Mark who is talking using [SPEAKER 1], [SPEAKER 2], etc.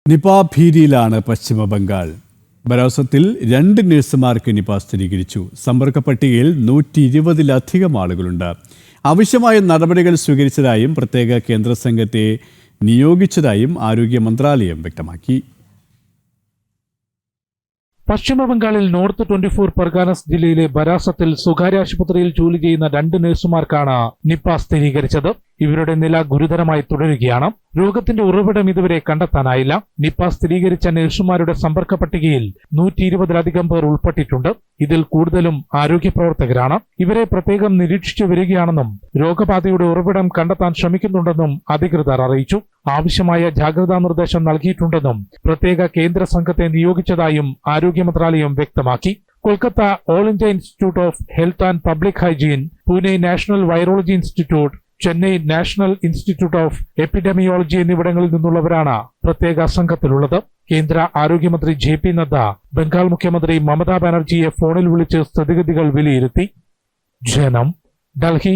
[SPEAKER 1] Nipah ഭീതിയിലാണ് പശ്ചിമ Bengal. ബരാസത്തിൽ 2 നഴ്സുമാർക്ക് Nipah സ്ഥിരീകരിച്ചു. സമ്പർക്ക പട്ടികയിൽ 120-ലധികം ആളുകളുണ്ട്. ആവശ്യമായ നടപടികൾ സ്വീകരിച്ചതായും പ്രത്യേക കേന്ദ്ര സംഘത്തെ നിയോഗിച്ചതായും ആരോഗ്യ മന്ത്രാലയം വ്യക്തമാക്കി.
[SPEAKER 2] പശ്ചിമബംഗാളിൽ നോർത്ത് 24 പർഗാനസ് ജില്ലയിലെ ബരാസത്തിൽ സ്വകാര്യ ആശുപത്രിയിൽ ജോലി ചെയ്യുന്ന 2 നഴ്സുമാർക്കാണ് നിപ സ്ഥിരീകരിച്ചത്. ഇവരുടെ നില ഗുരുതരമായി തുടരുകയാണ്. രോഗത്തിന്റെ ഉറവിടം ഇതുവരെ കണ്ടെത്താനായില്ല. നിപ സ്ഥിരീകരിച്ച നഴ്സുമാരുടെ സമ്പർക്ക പട്ടികയിൽ 120-ലധികം പേർ ഉൾപ്പെട്ടിട്ടുണ്ട്. ഇതിൽ കൂടുതലും ആരോഗ്യ പ്രവർത്തകരാണ്. ഇവരെ പ്രത്യേകം നിരീക്ഷിച്ചു വരികയാണെന്നും രോഗബാധയുടെ ഉറവിടം കണ്ടെത്താൻ ശ്രമിക്കുന്നുണ്ടെന്നും അധികൃതർ അറിയിച്ചു. ആവശ്യമായ ജാഗ്രതാ നിർദ്ദേശം നൽകിയിട്ടുണ്ടെന്നും പ്രത്യേക കേന്ദ്ര സംഘത്തെ നിയോഗിച്ചതായും ആരോഗ്യ മന്ത്രാലയം വ്യക്തമാക്കി. Kolkata all India institute of health and public hygiene, Pune national virology institute, Chennai national institute of epidemiology എന്നിവിടങ്ങളിൽ നിന്നുള്ളവരാണ് പ്രത്യേക സംഘത്തിലുള്ളത്. കേന്ദ്ര ആരോഗ്യമന്ത്രി JP നദ്ദ ബംഗാൾ മുഖ്യമന്ത്രി മമതാ ബാനർജിയെ ഫോണിൽ വിളിച്ച് സ്ഥിതിഗതികൾ വിലയിരുത്തി. ജനം, ഡൽഹി.